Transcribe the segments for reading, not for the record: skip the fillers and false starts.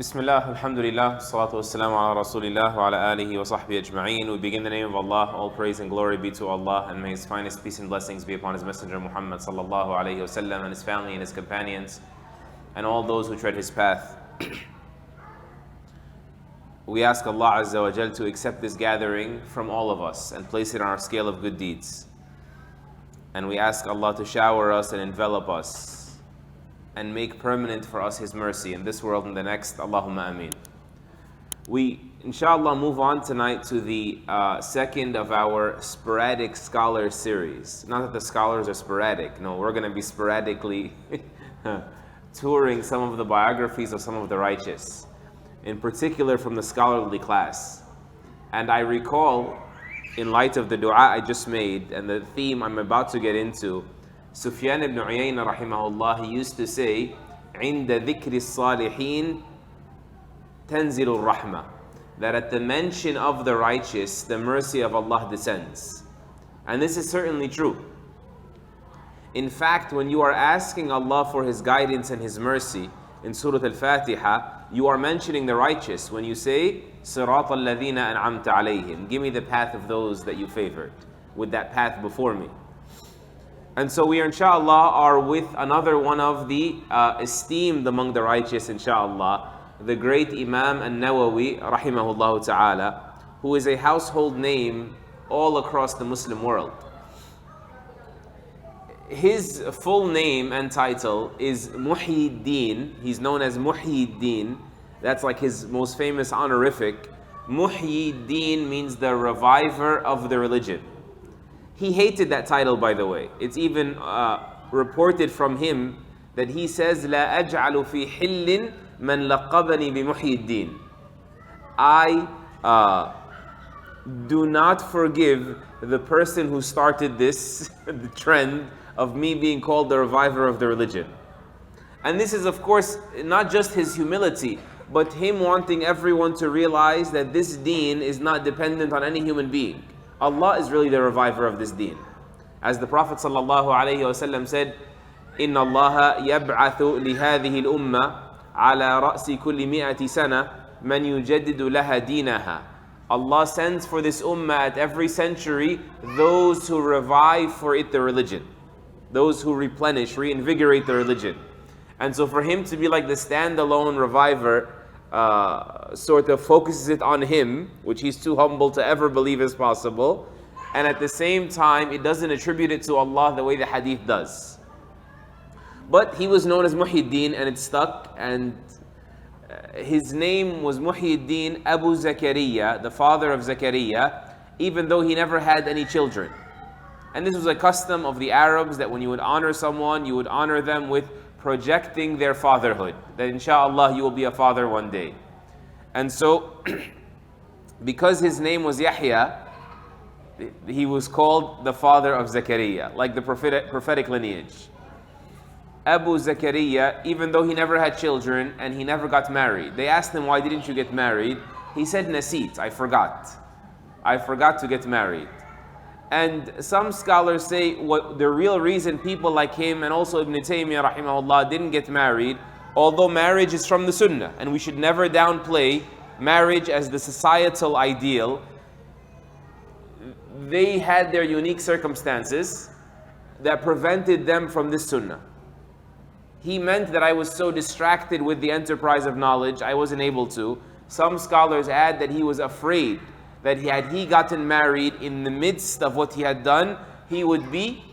Bismillah, alhamdulillah, salatu wassalamu ala rasulillah wa ala alihi wa sahbihi ajma'een. We begin in the name of Allah. All praise and glory be to Allah, and may His finest peace and blessings be upon His Messenger Muhammad sallallahu alayhi wa sallam, and his family and his companions and all those who tread his path. We ask Allah Azza wa Jal to accept this gathering from all of us and place it on our scale of good deeds. And we ask Allah to shower us and envelop us and make permanent for us His mercy in this world and the next. Allahumma ameen. We, inshallah, move on tonight to the second of our sporadic scholar series. Not that the scholars are sporadic. No, we're going to be sporadically touring some of the biographies of some of the righteous, in particular from the scholarly class. And I recall, in light of the dua I just made and the theme I'm about to get into, Sufyan ibn Uyayna rahimahullah, he used to say, عند ذكر الصالحين تنزل الرحمة, that at the mention of the righteous, the mercy of Allah descends. And this is certainly true. In fact, when you are asking Allah for His guidance and His mercy in Surah Al-Fatiha, you are mentioning the righteous when you say, صراط الذين أنعمت عليهم, give me the path of those that you favored, with that path before me. And so we, inshallah, are with another one of the esteemed among the righteous, inshallah, the great Imam Al-Nawawi, rahimahullah ta'ala, who is a household name all across the Muslim world. His full name and title is Muhyiddin. He's known as Muhyiddin. That's like his most famous honorific. Muhyiddin means the reviver of the religion. He hated that title, by the way. It's even reported from him that he says, لا أجعل في حل من لقبني بمحيي الدين. I do not forgive the person who started this the trend of me being called the reviver of the religion. And this is, of course, not just his humility, but him wanting everyone to realize that this deen is not dependent on any human being. Allah is really the reviver of this deen. As the Prophet ﷺ said, إِنَّ اللَّهَ يَبْعَثُ لِهَذِهِ الْأُمَّةِ عَلَى رَأْسِ كُلِّ مِئَةِ سَنَةٍ مَنْ يُجَدِّدُ لَهَا دِينَهَا. Allah sends for this ummah at every century those who revive for it the religion, those who replenish, reinvigorate the religion. And so for him to be like the standalone reviver, sort of focuses it on him, which he's too humble to ever believe is possible, and at the same time it doesn't attribute it to Allah the way the hadith does. But he was known as Muhyiddin, and it stuck, and his name was Muhyiddin Abu Zakaria, the father of Zakaria, even though he never had any children. And this was a custom of the Arabs, that when you would honor someone, you would honor them with projecting their fatherhood, that inshallah you will be a father one day. And so, because his name was Yahya, he was called the father of Zakaria, like the prophetic lineage. Abu Zakaria, even though he never had children and he never got married. They asked him, why didn't you get married? He said, Naseet, I forgot. I forgot to get married. And some scholars say what the real reason people like him and also Ibn Taymiyyah rahimahullah didn't get married, although marriage is from the Sunnah and we should never downplay marriage as the societal ideal, they had their unique circumstances that prevented them from this Sunnah. He meant that I was so distracted with the enterprise of knowledge, I wasn't able to. Some scholars add that he was afraid that had he gotten married in the midst of what he had done, he would be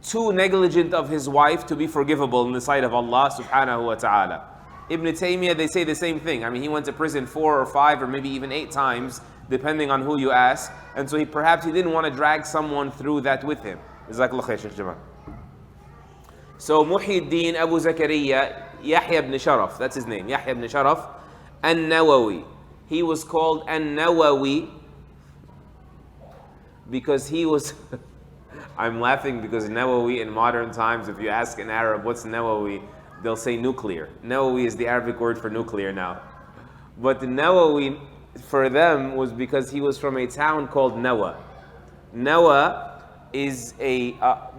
too negligent of his wife to be forgivable in the sight of Allah subhanahu wa ta'ala. Ibn Taymiyyah, they say the same thing. I mean, he went to prison 4 or 5 or maybe even 8 times, depending on who you ask. And so perhaps he didn't want to drag someone through that with him. Jazakallah khair, Shaykh Jamal. So Muhyiddin Abu Zakaria, Yahya ibn Sharaf, that's his name, Yahya ibn Sharaf, Al-Nawawi. He was called Al-Nawawi because he was, I'm laughing because Nawawi in modern times, if you ask an Arab, what's Nawawi? They'll say nuclear. Nawawi is the Arabic word for nuclear now. But the Nawawi for them was because he was from a town called Nawa. Nawa is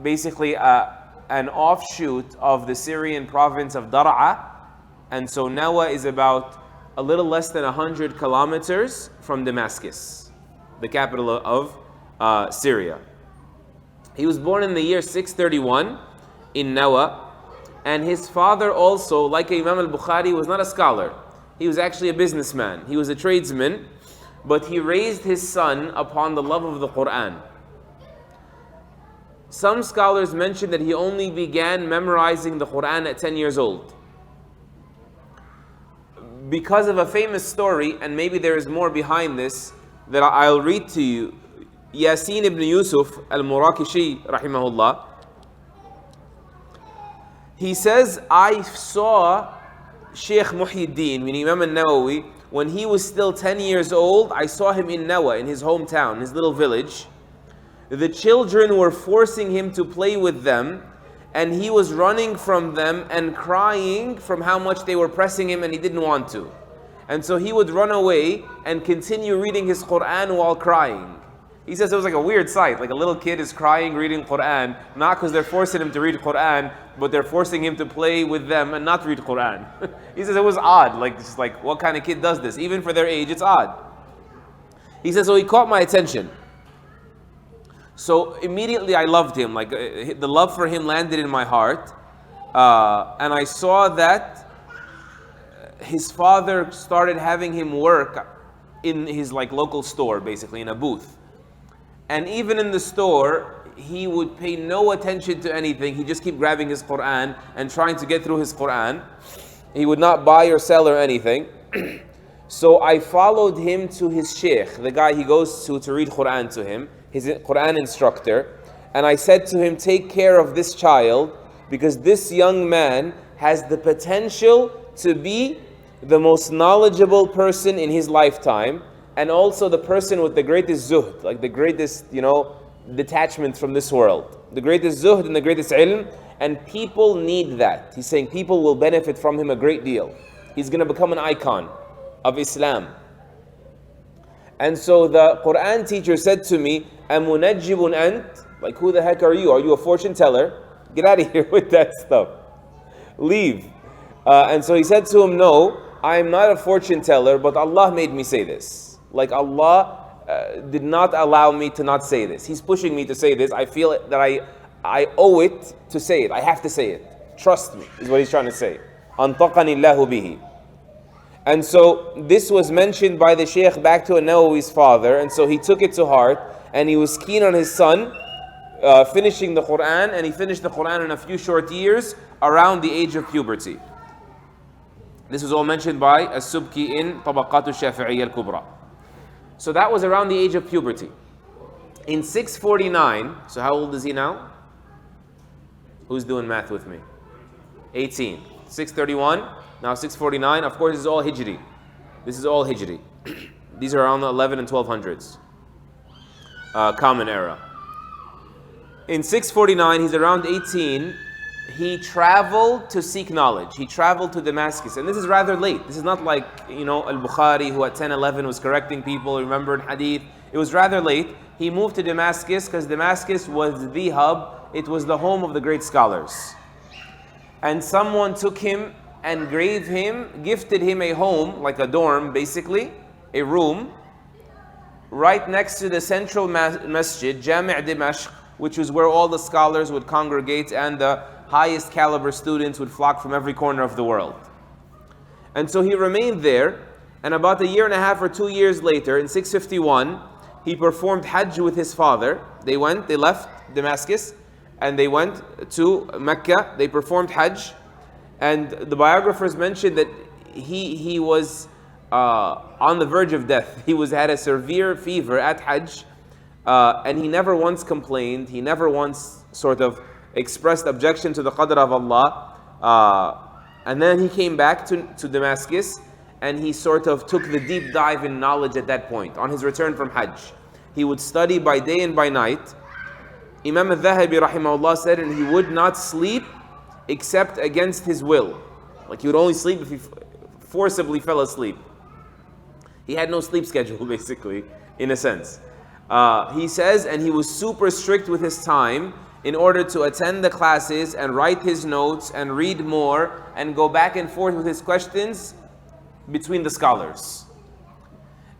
basically an offshoot of the Syrian province of Dar'a, And so Nawa is about a little less than 100 kilometers from Damascus, the capital of Syria. He was born in the year 631 in Nawa, and his father also, like Imam Al-Bukhari, was not a scholar. He was actually a businessman. He was a tradesman, but he raised his son upon the love of the Quran. Some scholars mention that he only began memorizing the Quran at 10 years old. Because of a famous story, and maybe there is more behind this, that I'll read to you. Yasin ibn Yusuf al-Murakishi, rahimahullah, he says, I saw Shaykh Muhyiddin, meaning Imam Al-Nawawi, when he was still 10 years old. I saw him in Nawa, in his hometown, his little village. The children were forcing him to play with them, and he was running from them and crying from how much they were pressing him, and he didn't want to. And so he would run away and continue reading his Quran while crying. He says it was like a weird sight, like a little kid is crying, reading Quran, not because they're forcing him to read Quran, but they're forcing him to play with them and not read Quran. He says it was odd, like just like what kind of kid does this? Even for their age, it's odd. He says, so he caught my attention. So immediately I loved him, like the love for him landed in my heart, and I saw that his father started having him work in his like local store, basically in a booth. And even in the store, he would pay no attention to anything. He'd just keep grabbing his Quran and trying to get through his Quran. He would not buy or sell or anything. So I followed him to his Shaykh, the guy he goes to read Quran to him, his Quran instructor. And I said to him, take care of this child, because this young man has the potential to be the most knowledgeable person in his lifetime, and also the person with the greatest zuhd, like the greatest, detachment from this world. The greatest zuhd and the greatest ilm, and people need that. He's saying people will benefit from him a great deal. He's going to become an icon of Islam. And so the Quran teacher said to me, Amunajjibun ant? Like, who the heck are you? Are you a fortune teller? Get out of here with that stuff. Leave. And so he said to him, no, I am not a fortune teller, but Allah made me say this. Like Allah did not allow me to not say this. He's pushing me to say this. I feel that I owe it to say it. I have to say it. Trust me, is what he's trying to say. Antaqani Allahu bihi. And so this was mentioned by the Shaykh back to An-Nawawi's father, and so he took it to heart, and he was keen on his son finishing the Quran, and he finished the Quran in a few short years around the age of puberty. This was all mentioned by As-Subki in Tabaqat al-Shafi'iyya al-Kubra. So that was around the age of puberty. In 649, so how old is he now? Who's doing math with me? 18. 631, now 649. Of course, this is all Hijri. This is all Hijri. These are around the 11 and 1200s. Common era. In 649, he's around 18. He traveled to seek knowledge. He traveled to Damascus. And this is rather late. This is not like, Al-Bukhari, who at 10, 11 was correcting people, remembered hadith. It was rather late. He moved to Damascus because Damascus was the hub. It was the home of the great scholars. And someone took him and gifted him a home, like a dorm basically, a room, right next to the central masjid, Jami' Dimashq, which was where all the scholars would congregate and the highest caliber students would flock from every corner of the world. And so he remained there, and about a year and a half or 2 years later, in 651, he performed Hajj with his father. They left Damascus, and they went to Mecca. They performed Hajj, and the biographers mentioned that he was on the verge of death. He had a severe fever at Hajj, and he never once complained. He never once sort of expressed objection to the qadr of Allah. And then he came back to Damascus, and he sort of took the deep dive in knowledge at that point. On his return from Hajj, he would study by day and by night. Imam Al-Dhahabi rahimahullah said, and he would not sleep except against his will. Like he would only sleep if he forcibly fell asleep. He had no sleep schedule, basically, in a sense. He says, and he was super strict with his time. in order to attend the classes and write his notes and read more and go back and forth with his questions between the scholars.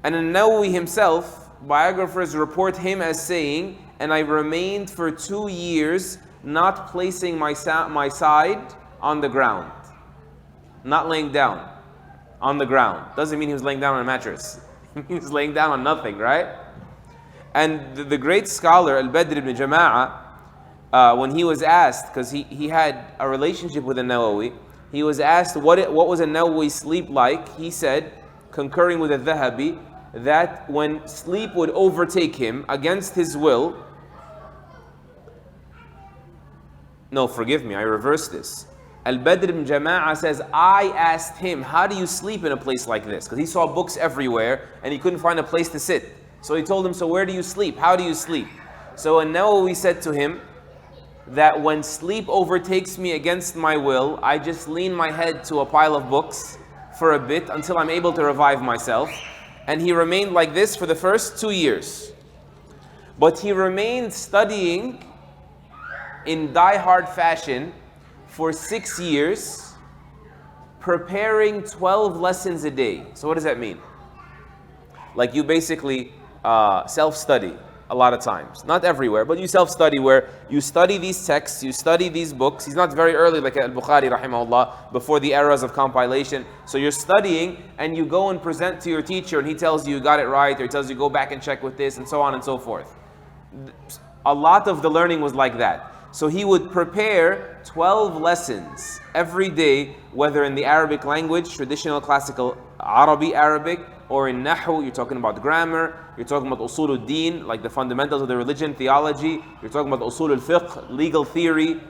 And An-Nawawi himself, biographers report him as saying, and I remained for 2 years not placing my side on the ground. Not laying down on the ground. Doesn't mean he was laying down on a mattress. He was laying down on nothing, right? And the great scholar Al-Badr ibn Jama'ah, when he was asked, because he had a relationship with An-Nawawi, he was asked what was An-Nawawi's sleep like. He said, concurring with Al-Dhahabi, that when sleep would overtake him against his will, no, forgive me, I reversed this. Al-Badr ibn Jama'ah says, I asked him, how do you sleep in a place like this? Because he saw books everywhere and he couldn't find a place to sit. So he told him, so where do you sleep? How do you sleep? So An-Nawawi said to him that when sleep overtakes me against my will, I just lean my head to a pile of books for a bit until I'm able to revive myself. And he remained like this for the first 2 years. But he remained studying in die-hard fashion for 6 years, preparing 12 lessons a day. So what does that mean? Like you basically self-study a lot of times. Not everywhere, but you self-study where you study these texts, you study these books. He's not very early like Al-Bukhari rahimahullah, before the eras of compilation. So you're studying and you go and present to your teacher and he tells you got it right, or he tells you go back and check with this, and so on and so forth. A lot of the learning was like that. So he would prepare 12 lessons every day, whether in the Arabic language, traditional classical Arabic, or in Nahu, you're talking about grammar, you're talking about usul al-din, like the fundamentals of the religion, theology, you're talking about usul al-fiqh, legal theory,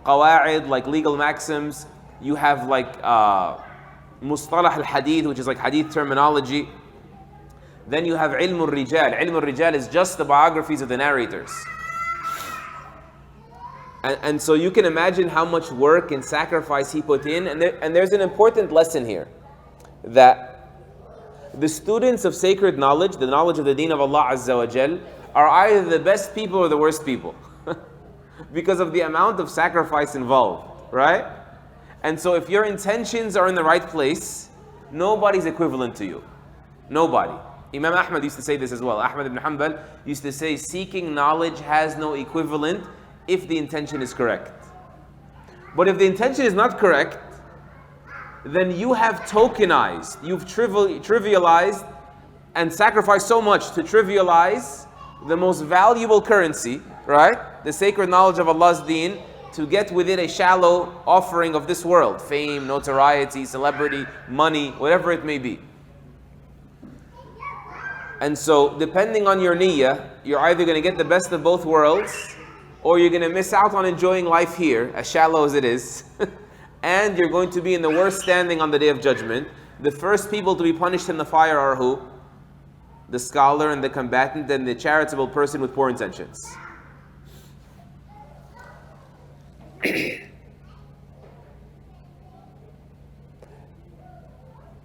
qawa'id, like legal maxims, you have like mustalah al-hadith, which is like hadith terminology. Then you have ilm al-rijal. Ilm al-rijal is just the biographies of the narrators. And so you can imagine how much work and sacrifice he put in. And there's an important lesson here, that the students of sacred knowledge, the knowledge of the deen of Allah Azza wa Jal, are either the best people or the worst people. Because of the amount of sacrifice involved, right? And so if your intentions are in the right place, nobody's equivalent to you. Nobody. Imam Ahmad used to say this as well. Ahmad ibn Hanbal used to say, seeking knowledge has no equivalent if the intention is correct. But if the intention is not correct, then you have tokenized, you've trivialized and sacrificed so much to trivialize the most valuable currency, right? The sacred knowledge of Allah's deen, to get within a shallow offering of this world. Fame, notoriety, celebrity, money, whatever it may be. And so, depending on your niyyah, you're either going to get the best of both worlds, or you're going to miss out on enjoying life here, as shallow as it is, and you're going to be in the worst standing on the Day of Judgment. The first people to be punished in the fire are who? The scholar and the combatant and the charitable person with poor intentions.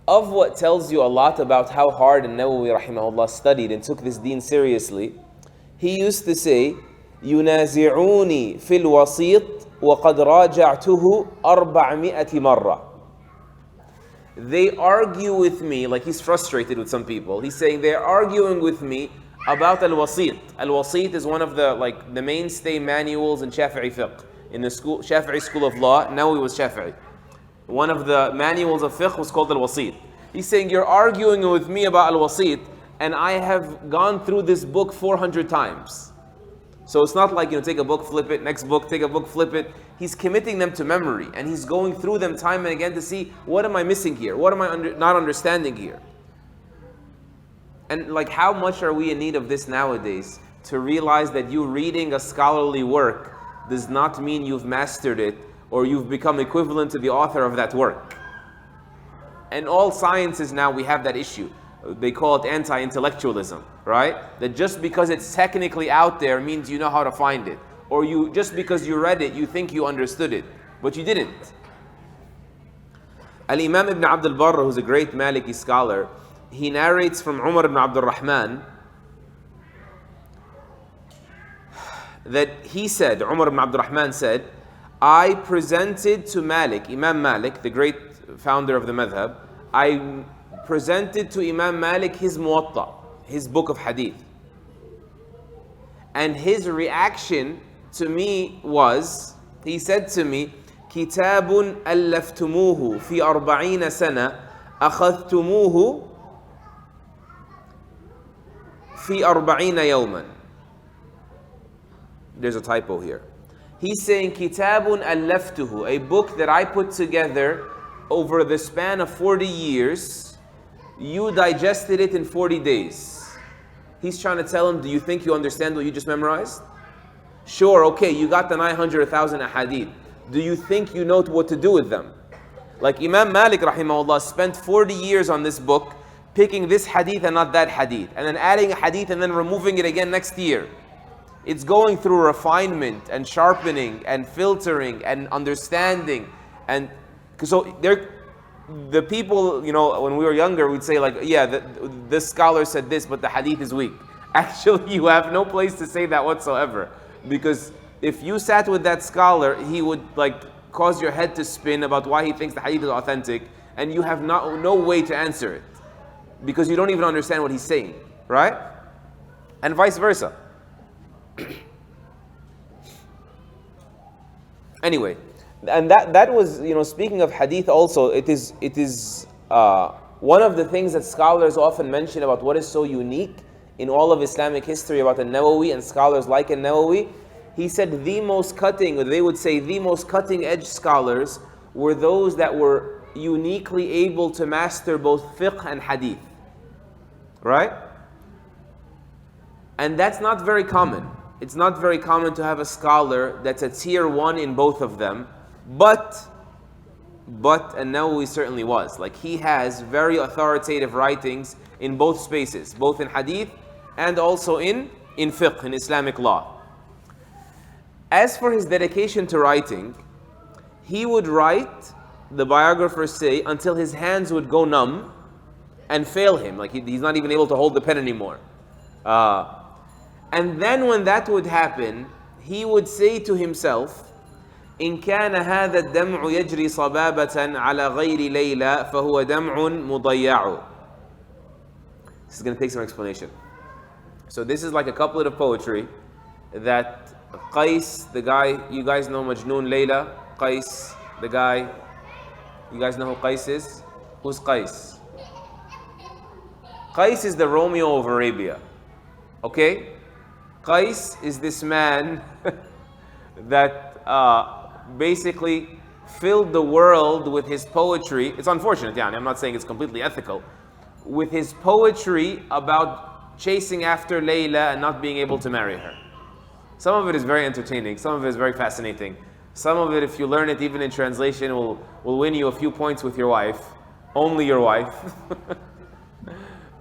Of what tells you a lot about how hard An-Nawawi rahimahullah studied and took this deen seriously, he used to say, ينازعوني في الوسيط وقد راجعته 400 مرة. They argue with me, like he's frustrated with some people. He's saying they're arguing with me about Al-Wasit. Al-Wasit is one of the mainstay manuals in Shafi'i fiqh. In the Shafi'i school of law, now he was Shafi'i. One of the manuals of fiqh was called Al-Wasit. He's saying you're arguing with me about Al-Wasit, and I have gone through this book 400 times. So it's not like, take a book, flip it, next book, take a book, flip it. He's committing them to memory, and he's going through them time and again to see, what am I missing here? What am I not understanding here? And how much are we in need of this nowadays, to realize that you reading a scholarly work does not mean you've mastered it, or you've become equivalent to the author of that work. And all sciences now, we have that issue. They call it anti-intellectualism, right? That just because it's technically out there means you know how to find it. Or just because you read it, you think you understood it, but you didn't. Al-Imam ibn Abd al-Barr, who's a great Maliki scholar, he narrates from Umar ibn Abd al-Rahman that he said, Umar ibn Abdul Rahman said, I presented to Malik, Imam Malik, the great founder of the madhab, I presented to Imam Malik his Muwatta, his book of hadith. And his reaction to me was, he said to me, كتاب ألفتموه في 40 سنة أخذتموه في 40 يوما. There's a typo here. He's saying كتاب ألفته, a book that I put together over the span of 40 years. You digested it in 40 days. He's trying to tell him, do you think you understand what you just memorized? Sure, okay, you got the 900, 1,000 ahadith. Do you think you know what to do with them? Like Imam Malik rahimahullah spent 40 years on this book, picking this hadith and not that hadith, and then adding a hadith and then removing it again next year. It's going through refinement and sharpening and filtering and understanding. And so the people, you know, when we were younger, we'd say like, yeah, this scholar said this, but the hadith is weak. Actually, you have no place to say that whatsoever. Because if you sat with that scholar, he would like cause your head to spin about why he thinks the hadith is authentic, and you have no way to answer it. Because you don't even understand what he's saying, right? And vice versa. Anyway, and that was, you know, speaking of hadith also, it is one of the things that scholars often mention about what is so unique in all of Islamic history about Al-Nawawi and scholars like Al-Nawawi. He said the most cutting, or they would say the most cutting edge scholars were those that were uniquely able to master both fiqh and hadith. Right? And that's not very common. It's not very common to have a scholar that's a tier 1 in both of them, but An-Nawawi certainly was. Like, he has very authoritative writings in both spaces, both in hadith and also in fiqh, in Islamic law. As for his dedication to writing, he would write, the biographers say, until his hands would go numb and fail him. Like he's not even able to hold the pen anymore. And then when that would happen, he would say to himself, إن كان هذا الدمع يجري صبابة على غير ليلى فهو دمع مضيع. This is going to take some explanation. So this is like a couplet of poetry that Qais, the guy, you guys know Majnoon Layla, Qais, the guy, you guys know who Qais is? Who's Qais? Qais is the Romeo of Arabia. Okay? Qais is this man that basically filled the world with his poetry. It's unfortunate, yeah, I'm not saying it's completely ethical. With his poetry about chasing after Layla and not being able to marry her. Some of it is very entertaining, some of it is very fascinating. Some of it, if you learn it even in translation, will win you a few points with your wife. Only your wife.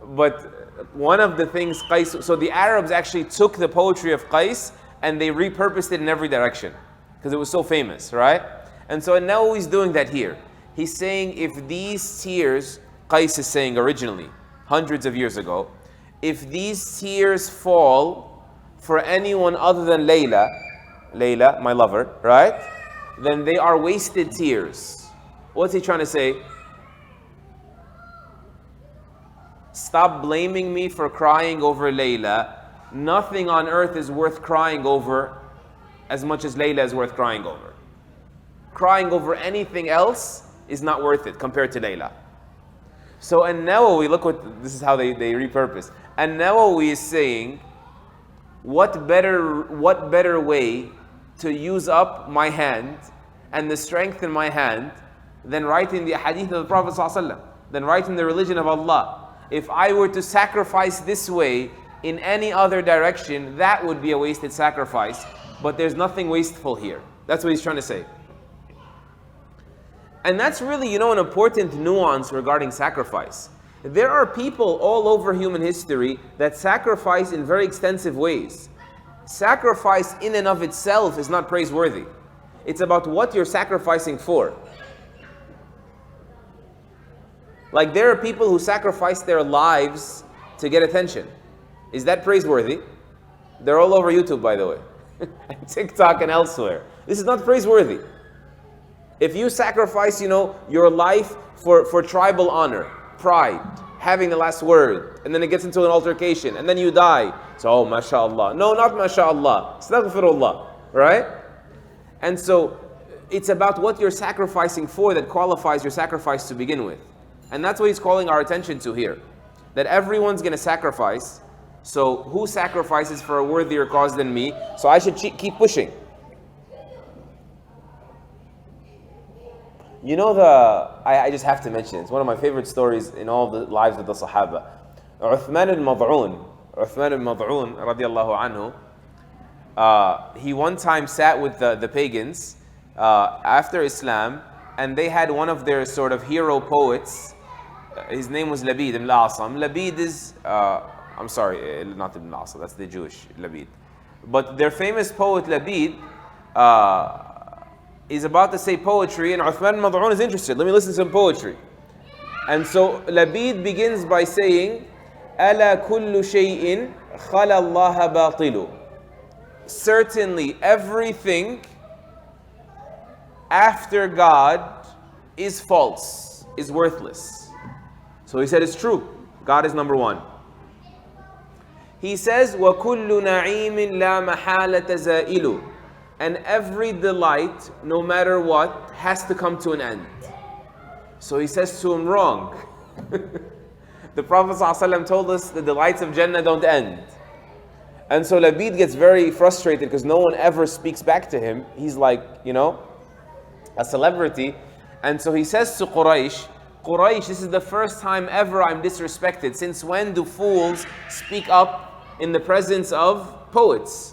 But one of the things Qais, so the Arabs actually took the poetry of Qais and they repurposed it in every direction because it was so famous, right? And so now he's doing that here. He's saying if these tears, Qais is saying originally, hundreds of years ago, if these tears fall for anyone other than Layla, my lover, right? Then they are wasted tears. What's he trying to say? Stop blaming me for crying over Layla. Nothing on earth is worth crying over as much as Layla is worth crying over. Crying over anything else is not worth it compared to Layla. So An-Nawawi, look what, this is how they repurpose. An-Nawawi is saying, what better way to use up my hand and the strength in my hand than writing the hadith of the Prophet ﷺ, than writing the religion of Allah. If I were to sacrifice this way in any other direction, that would be a wasted sacrifice. But there's nothing wasteful here. That's what he's trying to say. And that's really, an important nuance regarding sacrifice. There are people all over human history that sacrifice in very extensive ways. Sacrifice in and of itself is not praiseworthy. It's about what you're sacrificing for. Like there are people who sacrifice their lives to get attention. Is that praiseworthy? They're all over YouTube, by the way. and TikTok and elsewhere. This is not praiseworthy. If you sacrifice, your life for tribal honor, pride, having the last word, and then it gets into an altercation, and then you die. So, mashallah. No, not mashallah. Astaghfirullah. Right? And so, it's about what you're sacrificing for that qualifies your sacrifice to begin with. And that's what he's calling our attention to here. That everyone's going to sacrifice. So, who sacrifices for a worthier cause than me? So, I should keep pushing. I just have to mention it. It's one of my favorite stories in all the lives of the Sahaba. Uthman al-Mad'un radiallahu anhu, he one time sat with the pagans after Islam, and they had one of their sort of hero poets. His name was Labid ibn al-Asam. Labid is, I'm sorry, not ibn al-Asam, that's the Jewish Labid. But their famous poet Labid, is about to say poetry, and Uthman al-Mad'un is interested. Let me listen to some poetry. And so Labid begins by saying, أَلَا كُلُّ شَيْءٍ خَلَى اللَّهَ بَاطِلُ. Certainly everything after God is false, is worthless. So he said it's true. God is number one. He says, وَكُلُّ نَعِيمٍ لَا مَحَالَةَ زَائِلُ. And every delight, no matter what, has to come to an end. So he says to him, wrong. The Prophet ﷺ told us the delights of Jannah don't end. And so Labid gets very frustrated because no one ever speaks back to him. He's like, a celebrity. And so he says to Quraysh, this is the first time ever I'm disrespected. Since when do fools speak up in the presence of poets?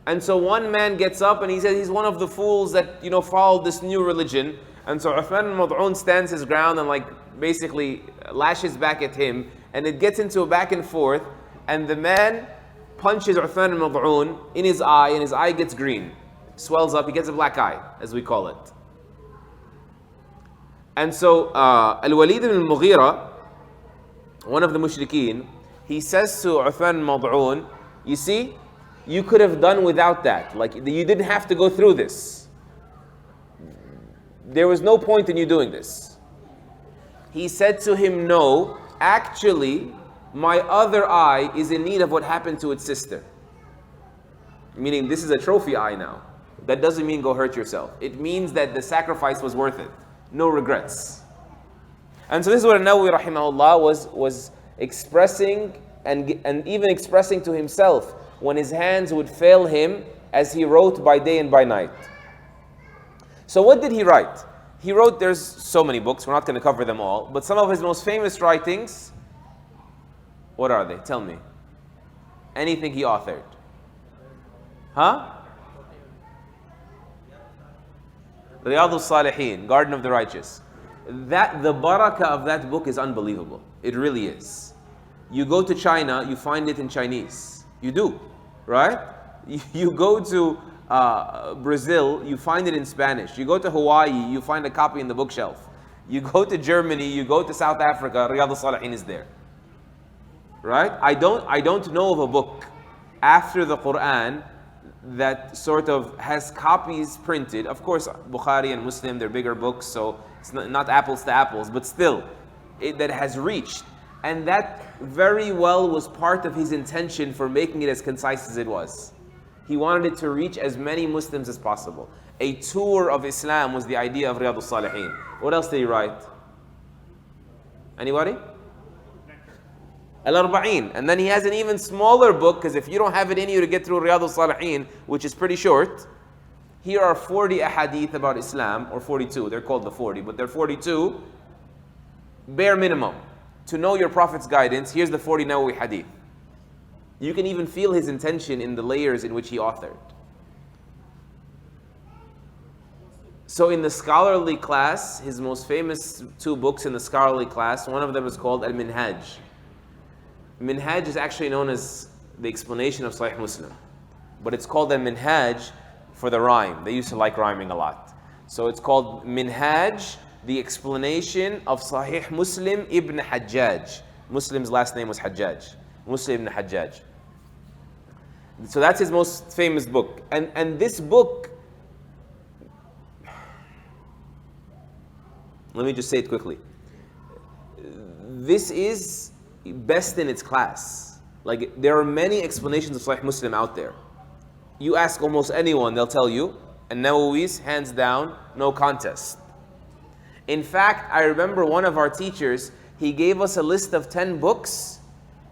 And so one man gets up and he says he's one of the fools that, followed this new religion. And so Uthman al-Mad'un stands his ground and basically lashes back at him. And it gets into a back and forth. And the man punches Uthman al-Mad'un in his eye, and his eye gets green. Swells up, he gets a black eye, as we call it. And so Al-Walid ibn al-Mughira, one of the mushrikeen, he says to Uthman al-Mad'un, you see, you could have done without that. You didn't have to go through this. There was no point in you doing this. He said to him, no, actually, my other eye is in need of what happened to its sister. Meaning, this is a trophy eye now. That doesn't mean go hurt yourself. It means that the sacrifice was worth it. No regrets. And so this is what An-Nawawi rahimahullah was expressing and even expressing to himself when his hands would fail him as he wrote by day and by night. So what did he write? He wrote, there's so many books, we're not going to cover them all, but some of his most famous writings, what are they? Tell me. Anything he authored. Huh? Riyadh al-Salihin, Garden of the Righteous. The barakah of that book is unbelievable. It really is. You go to China, you find it in Chinese. You do, right? You go to Brazil, you find it in Spanish. You go to Hawaii, you find a copy in the bookshelf. You go to Germany, you go to South Africa, Riyadh al-Salihin is there. Right? I don't know of a book after the Quran that sort of has copies printed. Of course, Bukhari and Muslim, they're bigger books, so it's not apples to apples, but still, that has reached. And that very well was part of his intention for making it as concise as it was. He wanted it to reach as many Muslims as possible. A tour of Islam was the idea of Riyadh al-Salihin. What else did he write? Anybody? Al-Arba'in. And then he has an even smaller book, because if you don't have it in you to get through Riyadh al-Salihin, which is pretty short, here are 40 ahadith about Islam, or 42. They're called the 40, but they're 42. Bare minimum. To know your Prophet's guidance, here's the 40 Nawawi hadith. You can even feel his intention in the layers in which he authored. So in the scholarly class, his most famous two books in the scholarly class, one of them is called Al-Minhaj. Minhaj is actually known as the explanation of Sahih Muslim. But it's called Al-Minhaj for the rhyme. They used to like rhyming a lot. So it's called Minhaj, the explanation of Sahih Muslim ibn Hajjaj. Muslim's last name was Hajjaj. Muslim ibn Hajjaj. So that's his most famous book. And this book, let me just say it quickly. This is best in its class. Like, there are many explanations of Sahih Muslim out there. You ask almost anyone, they'll tell you, and Nawawi's, hands down, no contest. In fact, I remember one of our teachers, he gave us a list of 10 books.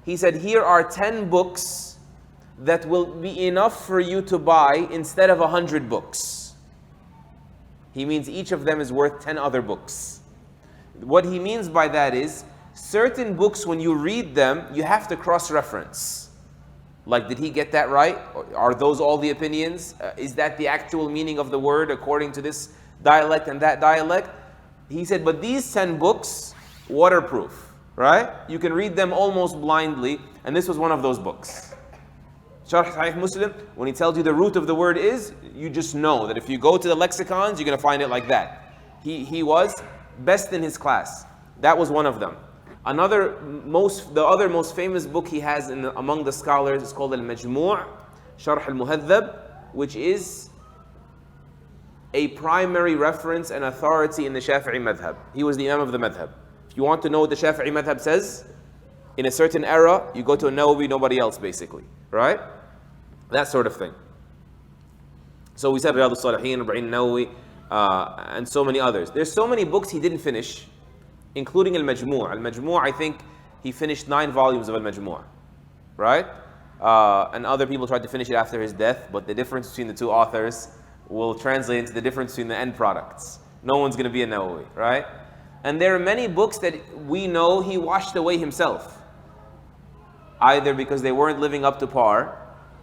He said, here are 10 books that will be enough for you to buy instead of 100 books. He means each of them is worth 10 other books. What he means by that is, certain books, when you read them, you have to cross-reference. Like, did he get that right? Are those all the opinions? Is that the actual meaning of the word according to this dialect and that dialect? He said, but these 10 books, waterproof, right? You can read them almost blindly, and this was one of those books. Sharh Sahih Muslim, when he tells you the root of the word is, you just know that if you go to the lexicons, you're going to find it like that. He was best in his class. That was one of them. The other most famous book he has among the scholars is called Al-Majmu' Sharh Al-Muhadhab, which is a primary reference and authority in the Shafi'i madhab. He was the Imam of the madhab. If you want to know what the Shafi'i madhab says, in a certain era, you go to a Nawawi, nobody else basically, right? That sort of thing. So we said Riyadh al-Salihin, Ibrahim Nawawi, and so many others. There's so many books he didn't finish, including Al-Majmu'. Al-Majmu', I think he finished 9 volumes of Al-Majmu', right? And other people tried to finish it after his death, but the difference between the two authors will translate into the difference between the end products. No one's going to be a Nawawi, right? And there are many books that we know he washed away himself, either because they weren't living up to par,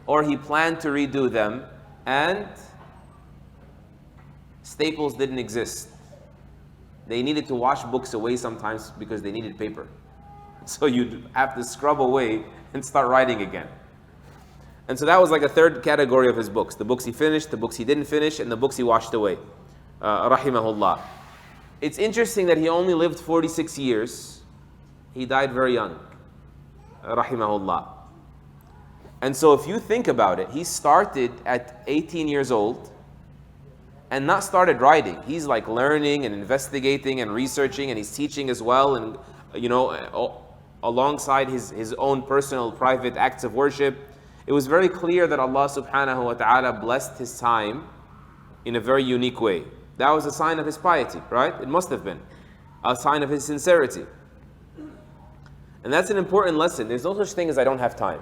or he planned to redo them, and staples didn't exist. They needed to wash books away sometimes because they needed paper. So you'd have to scrub away and start writing again. And so that was like a third category of his books. The books he finished, the books he didn't finish, and the books he washed away. Rahimahullah. It's interesting that he only lived 46 years. He died very young. Rahimahullah. And so if you think about it, he started at 18 years old and not started writing. He's like learning and investigating and researching, and he's teaching as well, and alongside his own personal private acts of worship. It was very clear that Allah subhanahu wa ta'ala blessed his time in a very unique way. That was a sign of his piety, right? It must have been a sign of his sincerity. And that's an important lesson. There's no such thing as I don't have time.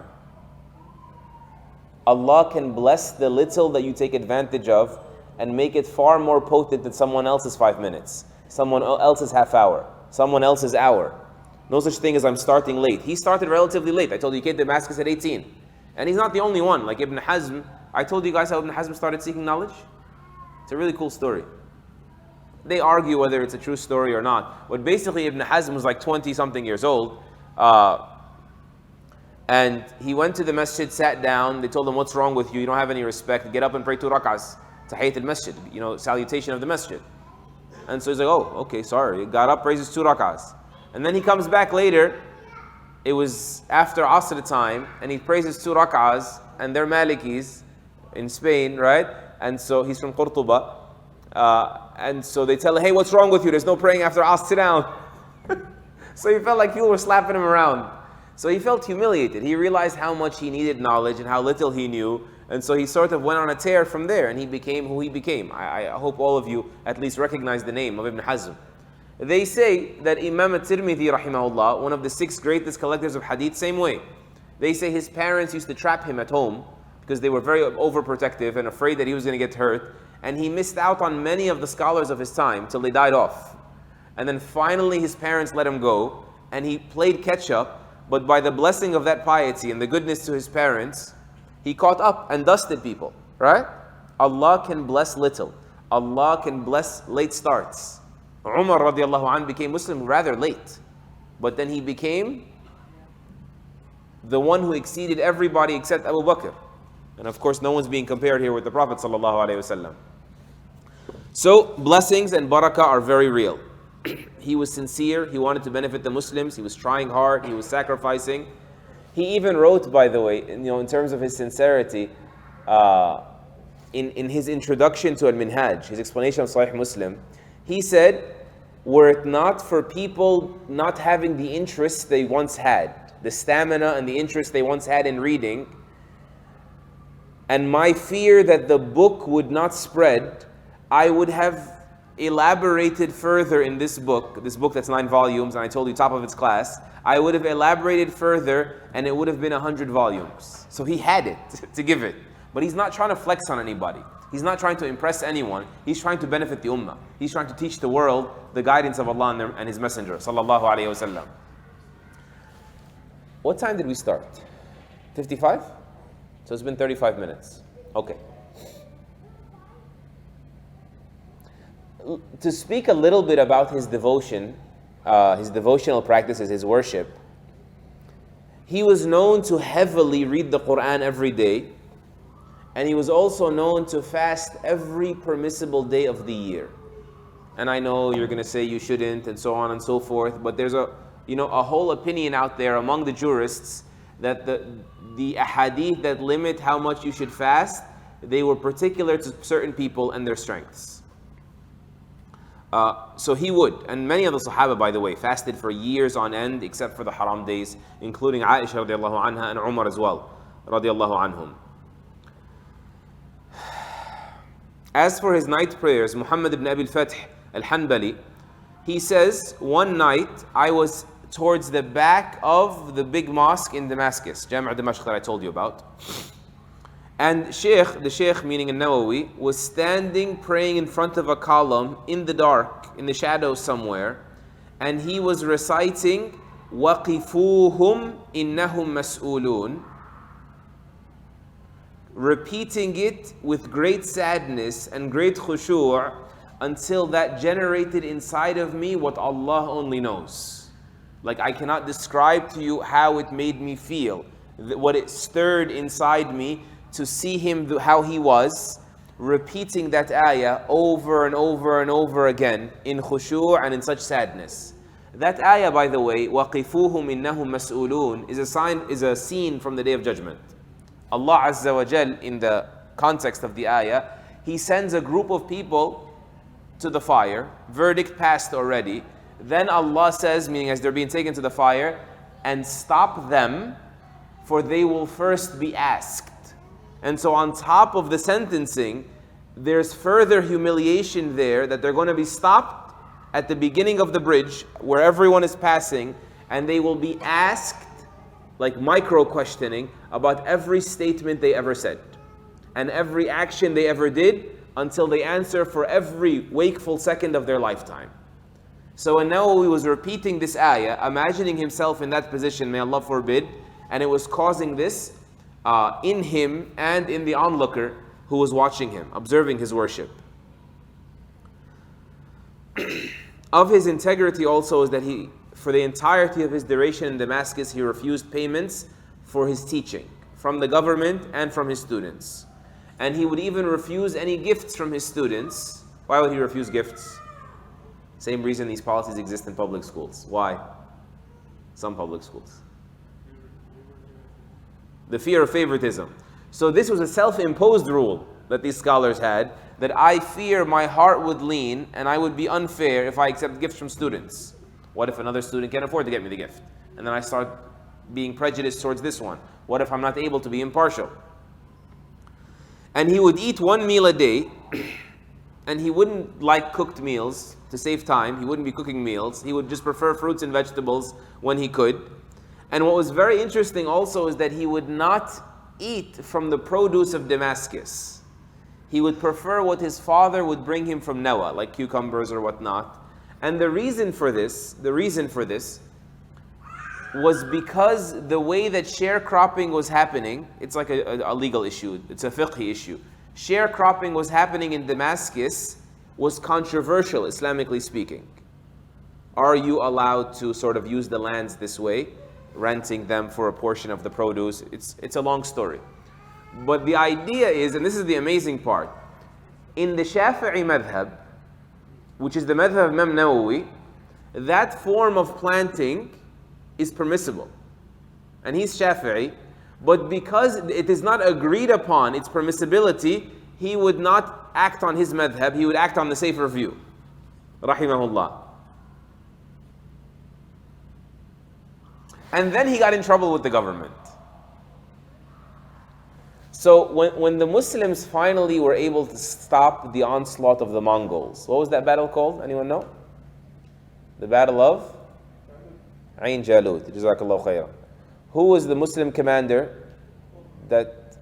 Allah can bless the little that you take advantage of and make it far more potent than someone else's 5 minutes, someone else's half hour, someone else's hour. No such thing as I'm starting late. He started relatively late. I told you he came to Damascus at 18. And he's not the only one. Like Ibn Hazm, I told you guys how Ibn Hazm started seeking knowledge. It's a really cool story. They argue whether it's a true story or not. But basically Ibn Hazm was like 20-something years old. And he went to the masjid, sat down. They told him, what's wrong with you? You don't have any respect. Get up and pray 2 rak'ahs. Tahiyyat al-masjid, salutation of the masjid. And so he's like, oh, okay, sorry. He got up, prays his 2 rak'ahs. And then he comes back later. It was after Asr time, and he prays his 2 rak'ahs, and they're Malikis in Spain, right? And so he's from Qurtuba. And so they tell him, hey, what's wrong with you? There's no praying after Asr, sit down. So he felt like people were slapping him around. So he felt humiliated. He realized how much he needed knowledge and how little he knew. And so he sort of went on a tear from there, and he became who he became. I hope all of you at least recognize the name of Ibn Hazm. They say that Imam At-Tirmidhi, rahimahullah, one of the 6 greatest collectors of hadith, same way. They say his parents used to trap him at home because they were very overprotective and afraid that he was going to get hurt. And he missed out on many of the scholars of his time till they died off. And then finally his parents let him go, and he played catch up. But by the blessing of that piety and the goodness to his parents, he caught up and dusted people, right? Allah can bless little. Allah can bless late starts. Umar radiallahu anh became Muslim rather late, but then he became the one who exceeded everybody except Abu Bakr. And of course, no one's being compared here with the Prophet sallallahu alaihi wasallam. So blessings and barakah are very real. He was sincere. He wanted to benefit the Muslims. He was trying hard. He was sacrificing. He even wrote, by the way, in terms of his sincerity, in his introduction to Al-Minhaj, his explanation of Sahih Muslim, he said, were it not for people not having the interest they once had, the stamina and the interest they once had in reading, and my fear that the book would not spread, I would have elaborated further in this book that's 9 volumes, and I told you top of its class, I would have elaborated further and it would have been 100 volumes. So he had it to give it. But he's not trying to flex on anybody. He's not trying to impress anyone. He's trying to benefit the ummah. He's trying to teach the world the guidance of Allah and His Messenger, sallallahu alayhi wasallam. What time did we start? 55? So it's been 35 minutes. Okay. To speak a little bit about his devotion, his devotional practices, his worship, he was known to heavily read the Quran every day, and he was also known to fast every permissible day of the year. And I know you're going to say you shouldn't, and so on and so forth, but there's a whole opinion out there among the jurists that the ahadith that limit how much you should fast, they were particular to certain people and their strengths. So he would, and many of the Sahaba, by the way, fasted for years on end, except for the haram days, including Aisha radiallahu anha and Umar as well, radiallahu anhum. As for his night prayers, Muhammad ibn Abi al-Fath al-Hanbali, he says, one night I was towards the back of the big mosque in Damascus, Jami' Damascus that I told you about. And the Shaykh, meaning Al-Nawawi, was standing praying in front of a column in the dark, in the shadows somewhere, and he was reciting, وَقِفُوهُمْ إِنَّهُمْ مَسْئُولُونَ, repeating it with great sadness and great khushu' until that generated inside of me what Allah only knows. Like, I cannot describe to you how it made me feel, what it stirred inside me to see him how he was, repeating that ayah over and over and over again in khushu' and in such sadness. That ayah, by the way, وَقِفُوهُمْ إِنَّهُمْ مَسْئُولُونَ, is a scene from the Day of Judgment. Allah Azza wa Jal, in the context of the ayah, He sends a group of people to the fire, verdict passed already. Then Allah says, meaning as they're being taken to the fire, and stop them, for they will first be asked. And so on top of the sentencing, there's further humiliation there, that they're going to be stopped at the beginning of the bridge where everyone is passing, and they will be asked, like micro-questioning, about every statement they ever said and every action they ever did, until they answer for every wakeful second of their lifetime. So An-Nawawi was repeating this ayah, imagining himself in that position, may Allah forbid, and it was causing this in him and in the onlooker who was watching him, observing his worship. Of his integrity also is that he, for the entirety of his duration in Damascus, he refused payments for his teaching from the government and from his students. And he would even refuse any gifts from his students. Why would he refuse gifts? Same reason these policies exist in public schools. Why? Some public schools. The fear of favoritism. So this was a self-imposed rule that these scholars had, that I fear my heart would lean and I would be unfair if I accept gifts from students. What if another student can't afford to get me the gift? And then I start being prejudiced towards this one. What if I'm not able to be impartial? And he would eat one meal a day, and he wouldn't like cooked meals to save time. He wouldn't be cooking meals. He would just prefer fruits and vegetables when he could. And what was very interesting also is that he would not eat from the produce of Damascus. He would prefer what his father would bring him from Nawa, like cucumbers or whatnot. And the reason for this was because the way that sharecropping was happening, it's like a legal issue, it's a fiqh issue. Sharecropping was happening in Damascus was controversial, Islamically speaking. Are you allowed to sort of use the lands this way, renting them for a portion of the produce? It's a long story. But the idea is, and this is the amazing part, in the Shafi'i madhab, which is the madhab of Imam Nawawi, that form of planting is permissible. and he's Shafi'i, but because it is not agreed upon its permissibility, he would not act on his madhab, he would act on the safer view. Rahimahullah. And then he got in trouble with the government. So when the Muslims finally were able to stop the onslaught of the Mongols, what was that battle called? Anyone know? The Battle of Ain Jalut. Jazakallahu khairan. Who was the Muslim commander? That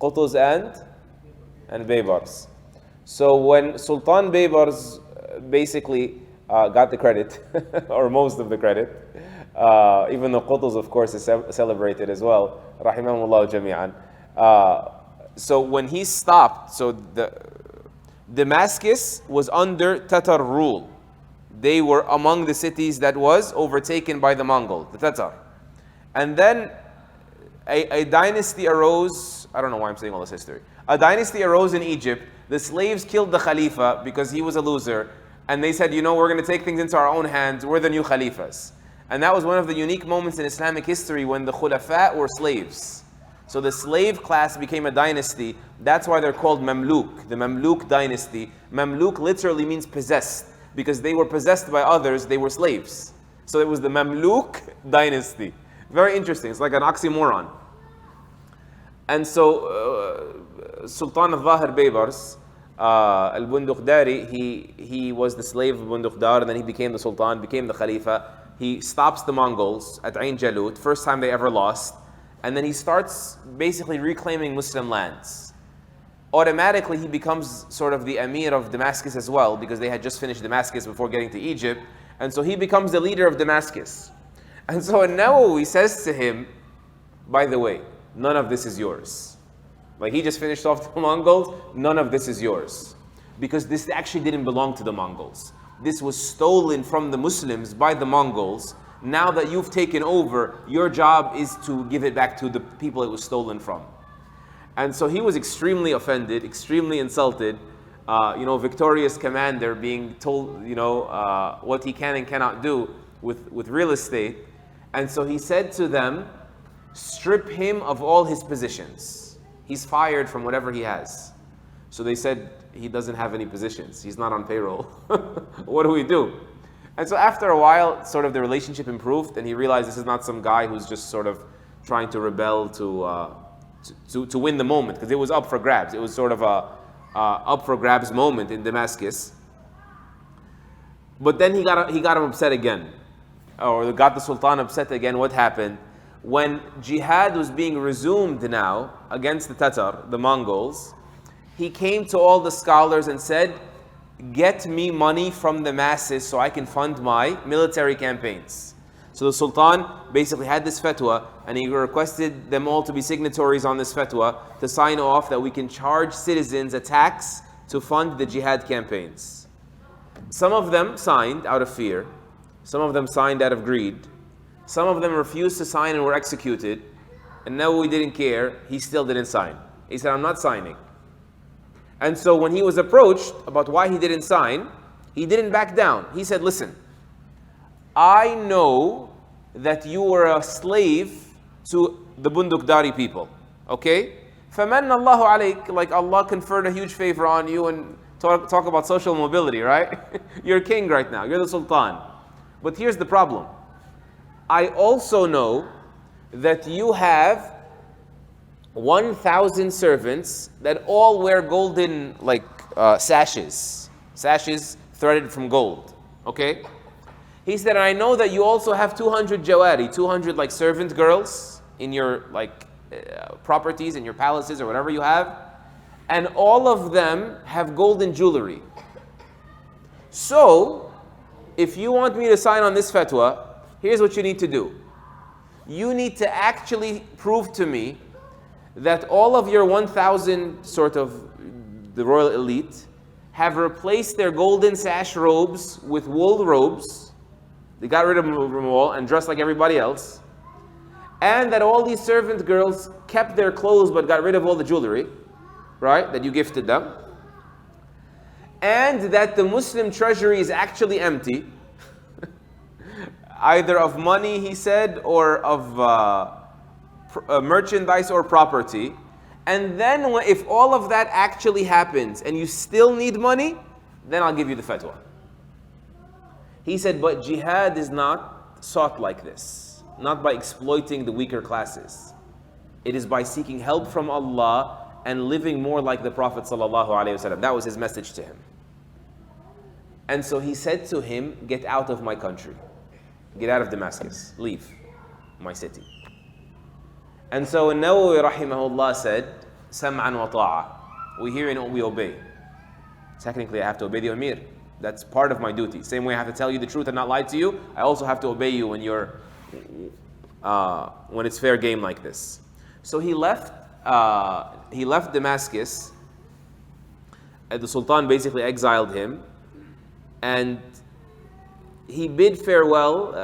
Qutuz and Baybars. So when Sultan Baybars basically got the credit, or most of the credit, even though Qutuz of course is celebrated as well, rahimahumullah jami'an. So when he stopped, so Damascus was under Tatar rule. They were among the cities that was overtaken by the Mongol, the Tatar. And then a dynasty arose. I don't know why I'm saying all this history. A dynasty arose in Egypt. The slaves killed the Khalifa because he was a loser. And they said, you know, we're going to take things into our own hands. We're the new Khalifas. And that was one of the unique moments in Islamic history when the Khulafa were slaves. So the slave class became a dynasty. That's why they're called Mamluk, the Mamluk dynasty. Mamluk literally means possessed. Because they were possessed by others, they were slaves. So it was the Mamluk dynasty. Very interesting. It's like an oxymoron. And so Sultan al-Zahir Baybars, al-Bunduqdari, he was the slave of Bunduqdar, and then he became the Sultan, became the Khalifa. He stops the Mongols at Ain Jalut, first time they ever lost. And then he starts basically reclaiming Muslim lands. Automatically he becomes sort of the Emir of Damascus as well, because they had just finished Damascus before getting to Egypt. And so he becomes the leader of Damascus. And so An-Nawawi says to him, by the way, none of this is yours. Like he just finished off the Mongols, none of this is yours. Because this actually didn't belong to the Mongols. This was stolen from the Muslims by the Mongols. Now that you've taken over, your job is to give it back to the people it was stolen from. And so he was extremely offended, extremely insulted. Victorious commander being told, what he can and cannot do with real estate. And so he said to them, strip him of all his positions. He's fired from whatever he has. So they said, he doesn't have any positions. He's not on payroll. What do we do? And so after a while, sort of the relationship improved, and he realized this is not some guy who's just sort of trying to rebel to win the moment, because it was up for grabs. It was sort of a up for grabs moment in Damascus. But then he got him upset again, or got the Sultan upset again. What happened? When jihad was being resumed now against the Tatar, the Mongols, he came to all the scholars and said, get me money from the masses so I can fund my military campaigns. So the Sultan basically had this fatwa, and he requested them all to be signatories on this fatwa to sign off that we can charge citizens a tax to fund the jihad campaigns. Some of them signed out of fear. Some of them signed out of greed. Some of them refused to sign and were executed. And now we didn't care. He still didn't sign. He said, I'm not signing. And so when he was approached about why he didn't sign, he didn't back down. He said, listen, I know that you were a slave to the Bunduqdari people, okay? فَمَنَّ اللَّهُ عَلَيْكَ, like Allah conferred a huge favor on you, and talk about social mobility, right? You're king right now, you're the Sultan. But here's the problem. I also know that you have 1,000 servants that all wear golden sashes threaded from gold, okay? He said, I know that you also have 200 jawari, 200 servant girls in your properties, in your palaces or whatever you have, and all of them have golden jewelry. So, if you want me to sign on this fatwa, here's what you need to do. You need to actually prove to me that all of your 1,000 sort of the royal elite have replaced their golden sash robes with wool robes. They got rid of them all and dressed like everybody else. And that all these servant girls kept their clothes but got rid of all the jewelry, right, that you gifted them. And that the Muslim treasury is actually empty, either of money, he said, or merchandise or property. And then if all of that actually happens and you still need money, then I'll give you the fatwa. He said, but jihad is not sought like this. Not by exploiting the weaker classes. It is by seeking help from Allah and living more like the Prophet ﷺ. That was his message to him. And so he said to him, get out of my country. Get out of Damascus. Leave my city. And so An-Nawawi rahimahullah said, Sam'an wa ta'a. We hear and we obey. Technically I have to obey the Amir. That's part of my duty. Same way I have to tell you the truth and not lie to you, I also have to obey you when it's fair game like this. So he left Damascus. The Sultan basically exiled him, and he bid farewell.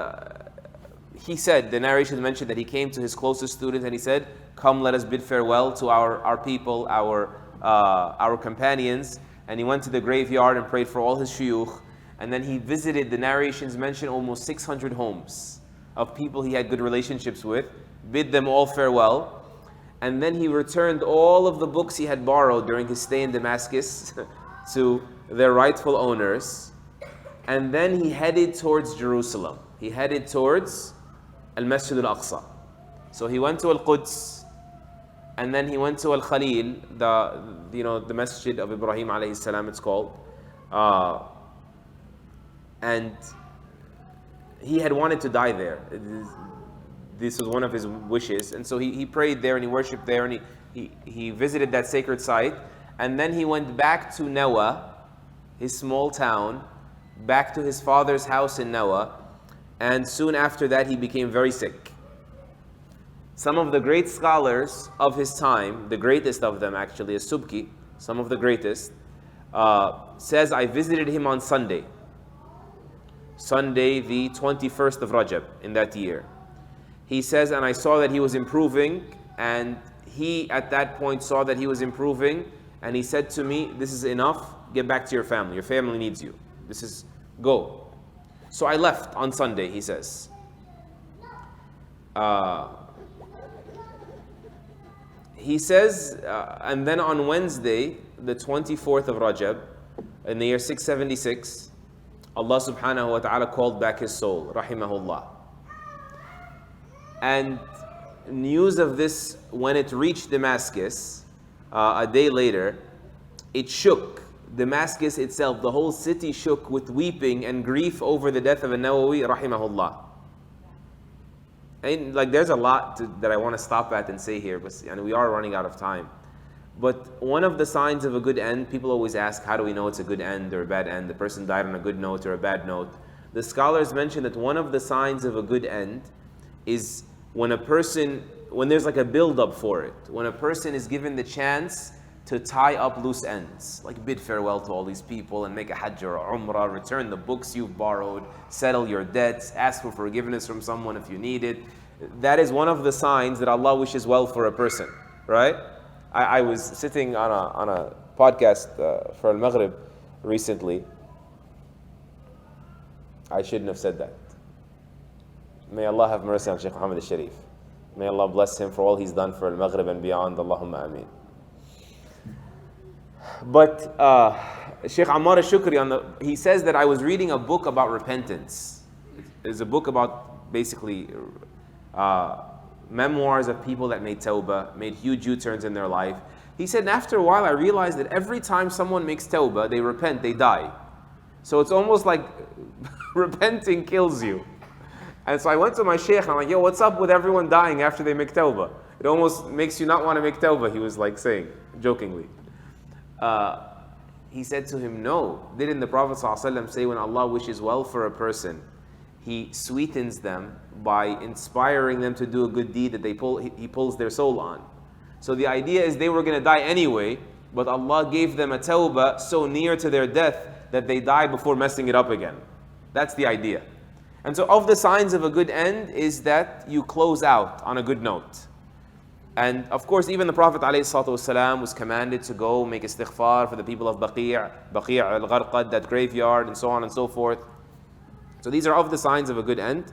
He said, the narrations mentioned that he came to his closest students and he said, come, let us bid farewell to our people, our companions. And he went to the graveyard and prayed for all his shuyukh. And then he visited, the narrations mention, almost 600 homes of people he had good relationships with, bid them all farewell. And then he returned all of the books he had borrowed during his stay in Damascus to their rightful owners. And then he headed towards Jerusalem. He headed towards Al-Masjid Al-Aqsa. So he went to Al-Quds, and then he went to Al-Khalil, the Masjid of Ibrahim alayhi salam, it's called. And he had wanted to die there. This was one of his wishes. And so he prayed there and he worshipped there and he visited that sacred site. And then he went back to Nawa, his small town, back to his father's house in Nawa. And soon after that, he became very sick. Some of the great scholars of his time, the greatest of them actually, is Subki, some of the greatest, says, I visited him on Sunday the 21st of Rajab in that year. He says, and I saw that he was improving, and he at that point saw that he was improving, and he said to me, this is enough, get back to your family needs you. Go. So I left on Sunday, he says. He says, and then on Wednesday, the 24th of Rajab, in the year 676, Allah subhanahu wa ta'ala called back his soul, rahimahullah. And news of this, when it reached Damascus, a day later, it shook Damascus itself. The whole city shook with weeping and grief over the death of An-Nawawi, rahimahullah. And there's a lot that I want to stop at and say here, but we are running out of time. But one of the signs of a good end, people always ask, how do we know it's a good end or a bad end? The person died on a good note or a bad note. The scholars mention that one of the signs of a good end is when there's like a build-up for it. When a person is given the chance to tie up loose ends, like bid farewell to all these people and make a hajj or a umrah, return the books you've borrowed, settle your debts, ask for forgiveness from someone if you need it. That is one of the signs that Allah wishes well for a person, right? I was sitting on a podcast for Al-Maghrib recently. I shouldn't have said that. May Allah have mercy on Shaykh Mohammad al-Sharif. May Allah bless him for all he's done for Al-Maghrib and beyond. Allahumma ameen. But Shaykh Ammar al-Shukri, he says that I was reading a book about repentance. It's a book about basically memoirs of people that made tawbah, made huge U-turns in their life. He said, and after a while I realized that every time someone makes tawbah, they repent, they die. So it's almost like repenting kills you. And so I went to my Shaykh and I'm like, yo, what's up with everyone dying after they make tawbah? It almost makes you not want to make tawbah, he was like saying, jokingly. He said to him, no, didn't the Prophet ﷺ say when Allah wishes well for a person, He sweetens them by inspiring them to do a good deed that He pulls their soul on. So the idea is they were going to die anyway, but Allah gave them a tawbah so near to their death that they die before messing it up again. That's the idea. And so of the signs of a good end is that you close out on a good note. And of course, even the Prophet ﷺ was commanded to go make istighfar for the people of Baqi' al-Gharqad, that graveyard, and so on and so forth. So these are of the signs of a good end.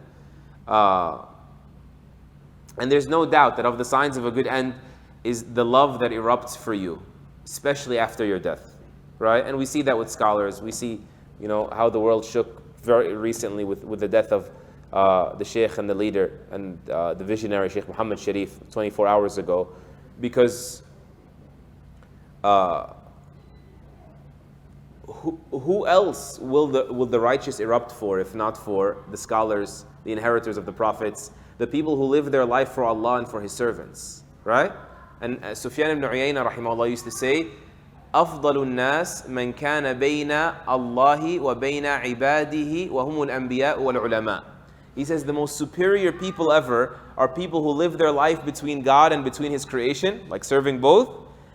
And there's no doubt that of the signs of a good end is the love that erupts for you, especially after your death, right? And we see that with scholars. We see, how the world shook very recently with the death of the Shaykh and the leader and the visionary Shaykh Mohammad Sharif 24 hours ago, because who else will the righteous erupt for if not for the scholars, the inheritors of the prophets, the people who live their life for Allah and for His servants, right? And Sufyan ibn Uyayna rahimahullah used to say, أفضل الناس من كان بين الله وبين عباده وهم الأنبياء والعلماء. He says the most superior people ever are people who live their life between God and between His creation, like serving both,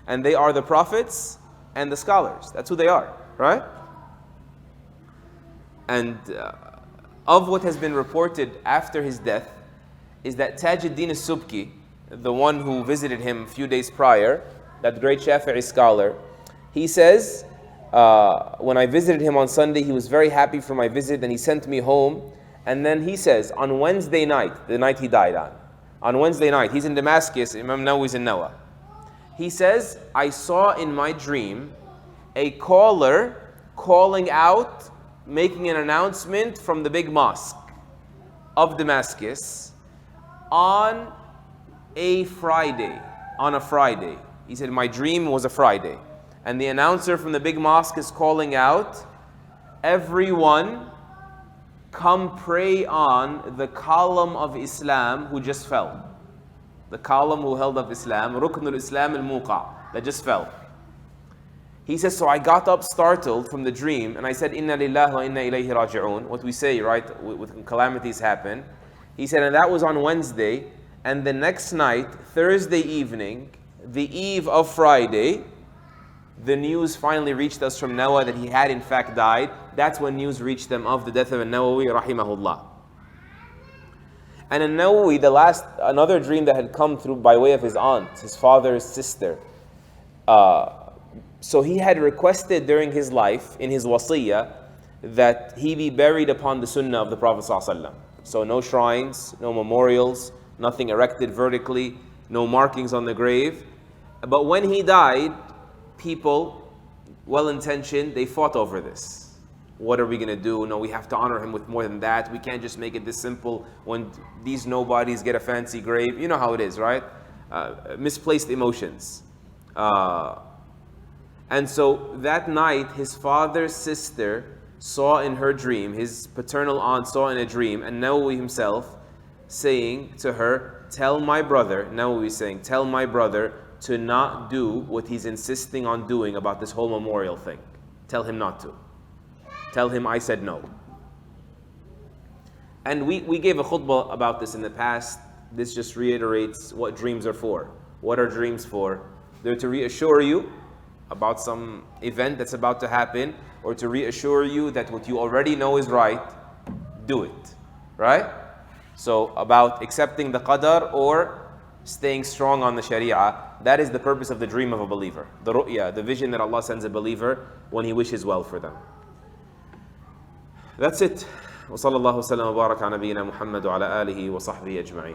and they are the prophets and the scholars. That's who they are, right? And of what has been reported after his death is that Tajuddin al-Subki, the one who visited him a few days prior, that great Shafi'i scholar, he says, when I visited him on Sunday, he was very happy for my visit and he sent me home. And then he says, on Wednesday night, the night he died on Wednesday night, he's in Damascus, Imam Al-Nawawi's in Nawa. He says, I saw in my dream a caller calling out, making an announcement from the big mosque of Damascus on a Friday. He said, my dream was a Friday. And the announcer from the big mosque is calling out, everyone come pray on the column of Islam who just fell. The column who held up Islam, Ruknul Islam al-Muqa, that just fell. He says, so I got up startled from the dream and I said, Inna lillahi wa inna ilayhi raji'un. What we say, right, when calamities happen. He said, and that was on Wednesday. And the next night, Thursday evening, the eve of Friday, the news finally reached us from Nawa that he had in fact died. That's when news reached them of the death of Al-Nawawi rahimahullah. And Al-Nawawi, another dream that had come through by way of his aunt, his father's sister. So he had requested during his life, in his wasiyah, that he be buried upon the sunnah of the Prophet ﷺ. So no shrines, no memorials, nothing erected vertically, no markings on the grave. But when he died, people, well-intentioned, they fought over this. What are we going to do? No, we have to honor him with more than that. We can't just make it this simple when these nobodies get a fancy grave. You know how it is, right? Misplaced emotions. And so that night, his father's sister saw in her dream, his paternal aunt saw in a dream, and Nawawi himself saying to her, tell my brother, Nawawi saying, tell my brother to not do what he's insisting on doing about this whole memorial thing. Tell him not to. Tell him I said no. And we gave a khutbah about this in the past. This just reiterates what dreams are for. What are dreams for? They're to reassure you about some event that's about to happen, or to reassure you that what you already know is right, do it. Right? So about accepting the qadar or staying strong on the sharia, that is the purpose of the dream of a believer. The ru'ya, the vision that Allah sends a believer when He wishes well for them. That's it. وصلى الله وسلم وبارك على نبينا محمد وعلى آله وصحبه أجمعين.